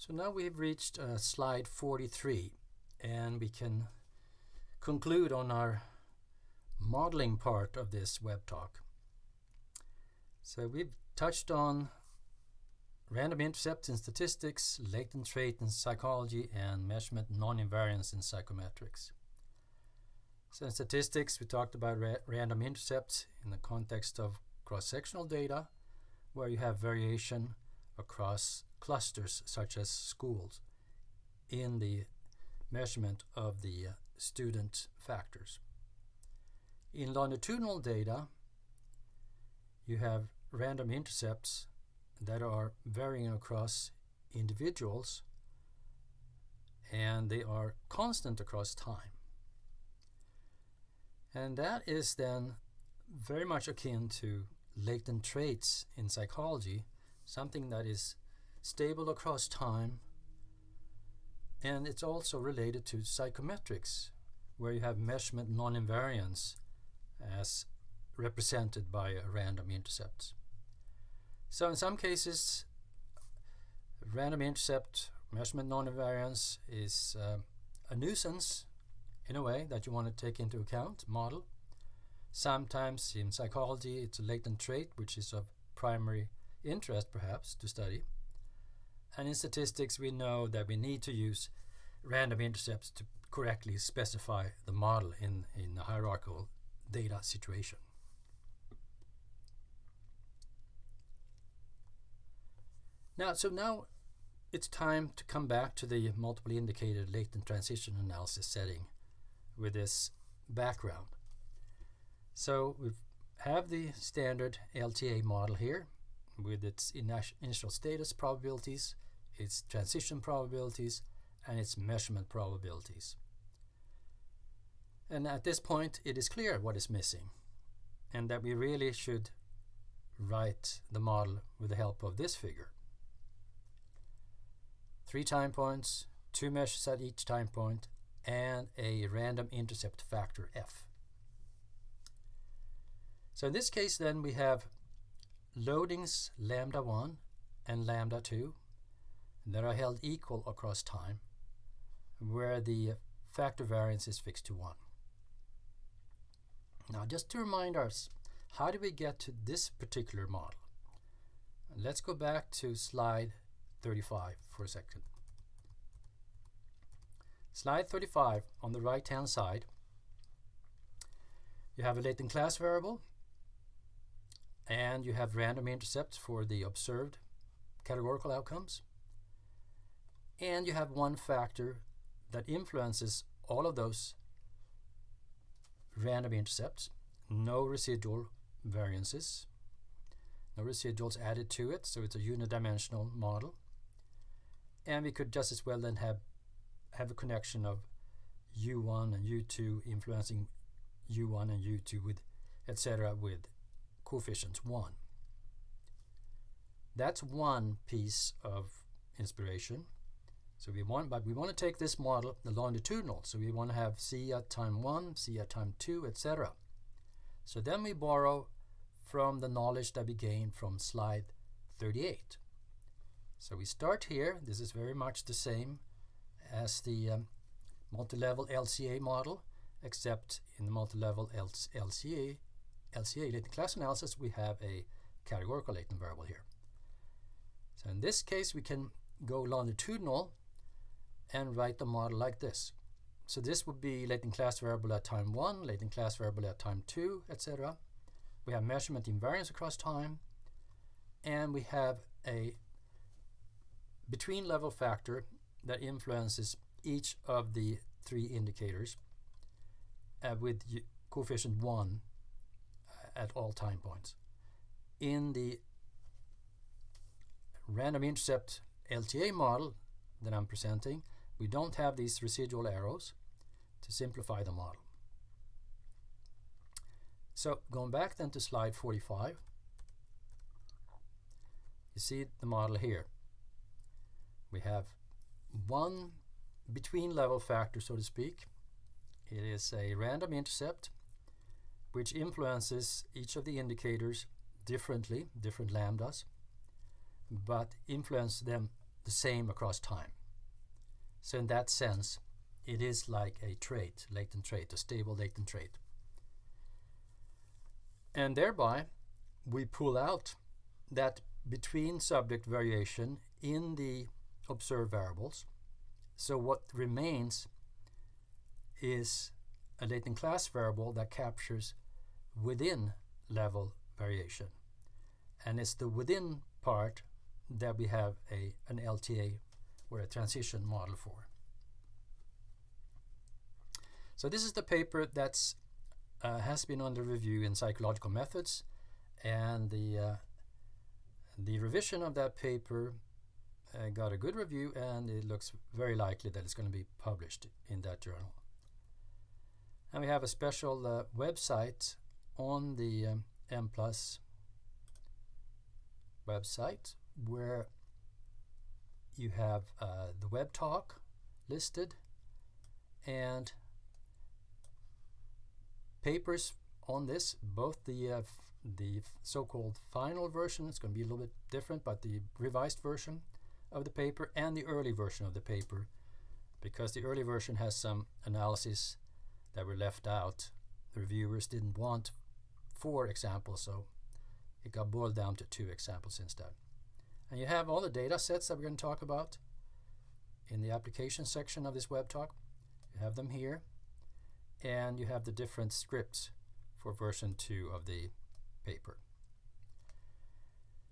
So now we've reached slide 43, and we can conclude on our modeling part of this web talk. So we've touched on random intercepts in statistics, latent trait in psychology, and measurement non-invariance in psychometrics. So in statistics, we talked about random intercepts in the context of cross-sectional data, where you have variation across clusters such as schools in the measurement of the student factors. In longitudinal data, you have random intercepts that are varying across individuals, and they are constant across time. And that is then very much akin to latent traits in psychology, something that is stable across time, and it's also related to psychometrics, where you have measurement non-invariance as represented by random intercepts. So in some cases, random intercept measurement non-invariance is a nuisance in a way that you want to take into account, model. Sometimes in psychology it's a latent trait which is of primary interest perhaps to study. And in statistics we know that we need to use random intercepts to correctly specify the model in a hierarchical data situation. Now it's time to come back to the multiple indicator latent transition analysis setting with this background. So we have the standard LTA model here with its initial status probabilities, its transition probabilities, and its measurement probabilities. And at this point it is clear what is missing, and that we really should write the model with the help of this figure. 3 time points, 2 measures at each time point, and a random intercept factor f. So in this case then we have loadings lambda 1 and lambda 2 that are held equal across time, where the factor variance is fixed to 1. Now just to remind us, how do we get to this particular model? Let's go back to slide 35 for a second. Slide 35, on the right hand side, you have a latent class variable, and you have random intercepts for the observed categorical outcomes, and you have one factor that influences all of those random intercepts, no residual variances, no residuals added to it, so it's a unidimensional model. And we could just as well then have a connection of U1 and U2 influencing U1 and U2 with etc. with coefficients 1. That's one piece of inspiration. So we want to take this model, the longitudinal, so we want to have C at time 1, C at time 2, etc. So then we borrow from the knowledge that we gained from slide 38. So we start here. This is very much the same as the multi-level LCA model, except in the multi-level LCA latent class analysis we have a categorical latent variable here. So in this case we can go longitudinal and write the model like this. So this would be latent class variable at time 1, latent class variable at time 2, etc. We have measurement invariance across time, and we have a between level factor that influences each of the 3 indicators with coefficient 1 at all time points. In the random intercept LTA model that I'm presenting, we don't have these residual arrows to simplify the model. So going back then to slide 45, you see the model here. We have one between level factor, so to speak. It is a random intercept which influences each of the indicators differently, different lambdas, but influence them the same across time. So in that sense, it is like a trait, latent trait, a stable latent trait. And thereby, we pull out that between subject variation in the observed variables. So what remains is a latent class variable that captures within level variation. And it's the within part that we have an LTA or a transition model for. So this is the paper that's has been under review in Psychological Methods, and the revision of that paper got a good review, and it looks very likely that it's going to be published in that journal. And we have a special website on the Mplus website where you have the Webtalk listed and papers on this, both the so-called final version, it's going to be a little bit different, but the revised version of the paper and the early version of the paper, because the early version has some analysis that were left out. The reviewers didn't want 4 examples, so it got boiled down to 2 examples instead. And you have all the data sets that we're going to talk about in the application section of this Webtalk. You have them here, and you have the different scripts for version 2 of the paper.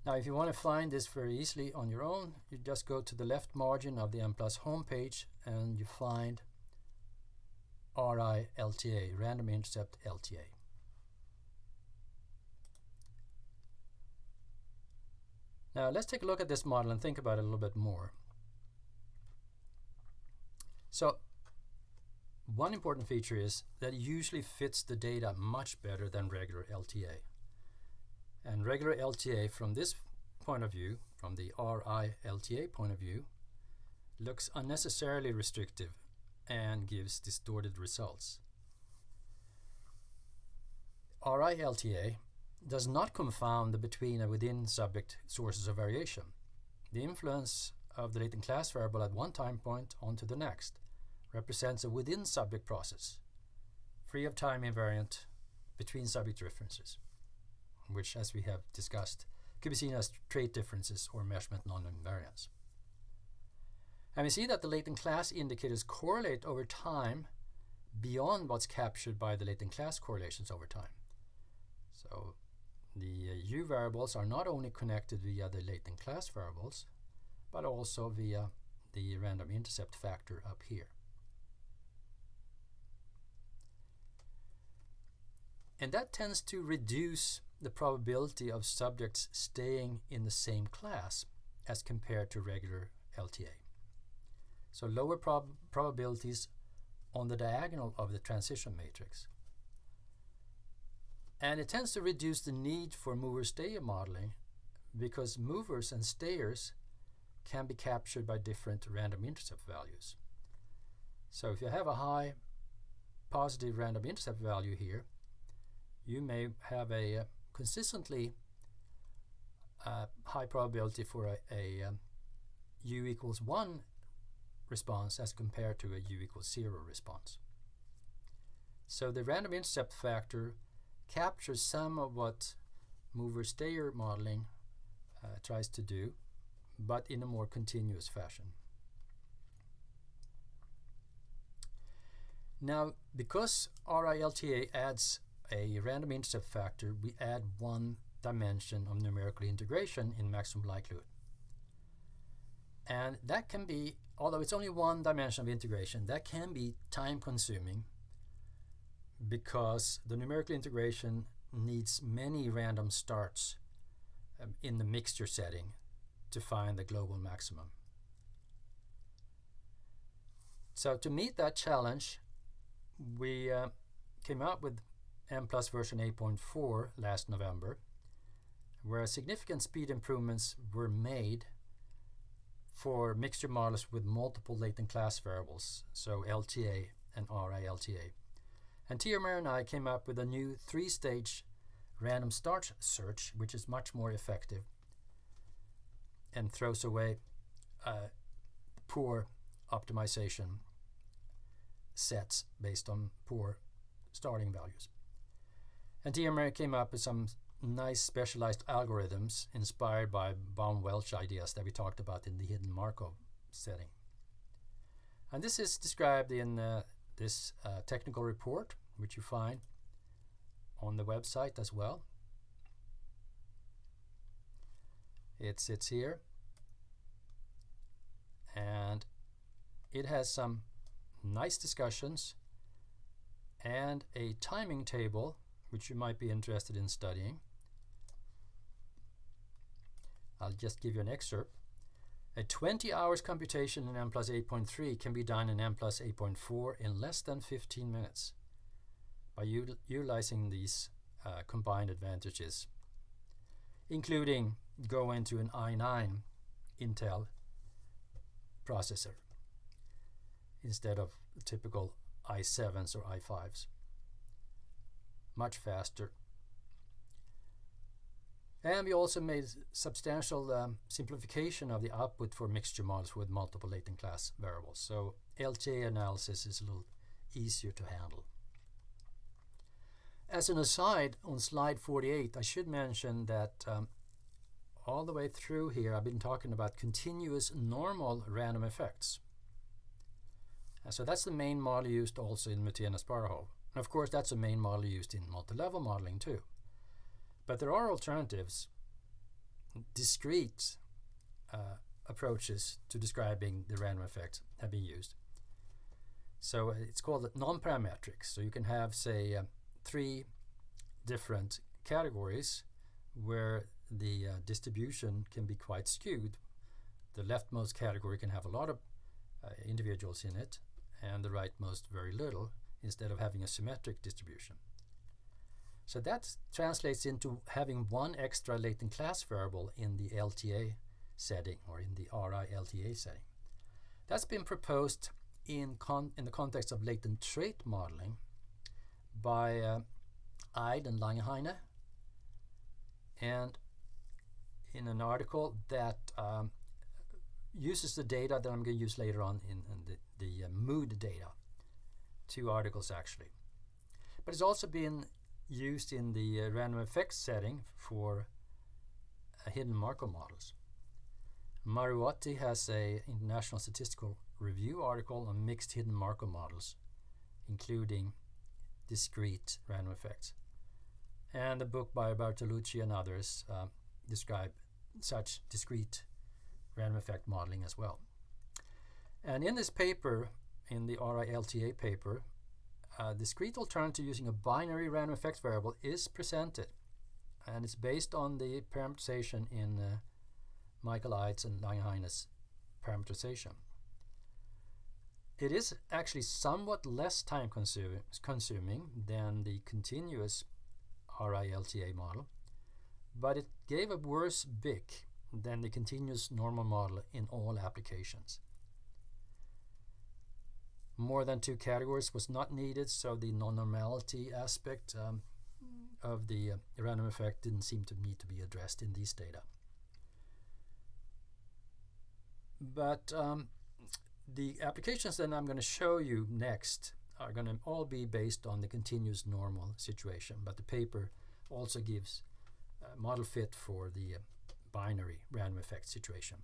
Now, if you want to find this very easily on your own, you just go to the left margin of the Mplus homepage and you find RI-LTA, Random Intercept LTA. Now, let's take a look at this model and think about it a little bit more. So, one important feature is that it usually fits the data much better than regular LTA. And regular LTA, from this point of view, from the RI-LTA point of view, looks unnecessarily restrictive and gives distorted results. RI-LTA does not confound the between and within subject sources of variation. The influence of the latent class variable at one time point onto the next represents a within subject process, free of time invariant between subject differences, which, as we have discussed, could be seen as trait differences or measurement non-invariance. And we see that the latent class indicators correlate over time beyond what's captured by the latent class correlations over time. So the U variables are not only connected via the latent class variables, but also via the random intercept factor up here. And that tends to reduce the probability of subjects staying in the same class as compared to regular LTA. So lower probabilities on the diagonal of the transition matrix. And it tends to reduce the need for mover-stayer modeling, because movers and stayers can be captured by different random intercept values. So if you have a high positive random intercept value here, you may have a consistently high probability for a U equals 1 response as compared to a U equals 0 response. So the random intercept factor captures some of what mover-stayer modeling tries to do, but in a more continuous fashion. Now, because RI-LTA adds a random intercept factor, we add 1 dimension of numerical integration in maximum likelihood. And that can be, although it's only 1 dimension of integration, that can be time consuming, because the numerical integration needs many random starts in the mixture setting to find the global maximum. So to meet that challenge, we came out with Mplus version 8.4 last November, where significant speed improvements were made for mixture models with multiple latent class variables, so LTA and RI-LTA. And Tiamer and I came up with a new 3-stage random start search, which is much more effective and throws away poor optimization sets based on poor starting values. And TMR came up with some nice specialized algorithms inspired by Baum-Welch ideas that we talked about in the hidden Markov setting. And this is described in this technical report, which you find on the website as well. It sits here, and it has some nice discussions and a timing table which you might be interested in studying. I'll just give you an excerpt. A 20 hours computation in Mplus 8.3 can be done in Mplus 8.4 in less than 15 minutes by utilizing these combined advantages, including going to an i9 Intel processor instead of typical i7s or i5s. Much faster. And we also made substantial simplification of the output for mixture models with multiple latent class variables. So LTA analysis is a little easier to handle. As an aside, on slide 48, I should mention that all the way through here I've been talking about continuous normal random effects. So that's the main model used also in Mutena-Sparhov. And of course that's a main model used in multi-level modeling too. But there are alternatives, discrete approaches to describing the random effects have been used. So it's called non-parametric. So you can have, say, 3 different categories where the distribution can be quite skewed. The leftmost category can have a lot of individuals in it, and the rightmost very little, instead of having a symmetric distribution. So that translates into having one extra latent class variable in the LTA setting, or in the RI-LTA setting. That's been proposed in the context of latent trait modeling by Eid and Langenheine, and in an article that uses the data that I'm going to use later on in the mood data. 2 articles actually. But it's also been used in the random effects setting for hidden Markov models. Mariwati has a International Statistical Review article on mixed hidden Markov models, including discrete random effects. And the book by Bartolucci and others describe such discrete random effect modeling as well. And in this paper, in the RI-LTA paper, a discrete alternative using a binary random effects variable is presented, and it's based on the parameterization in Michael Eid's and Langenheine's parameterization. It is actually somewhat less time consuming than the continuous RI-LTA model, but it gave a worse BIC than the continuous normal model in all applications. More than 2 categories was not needed, so the non-normality aspect of the random effect didn't seem to need to be addressed in these data. But the applications that I'm going to show you next are going to all be based on the continuous normal situation, but the paper also gives a model fit for the binary random effect situation.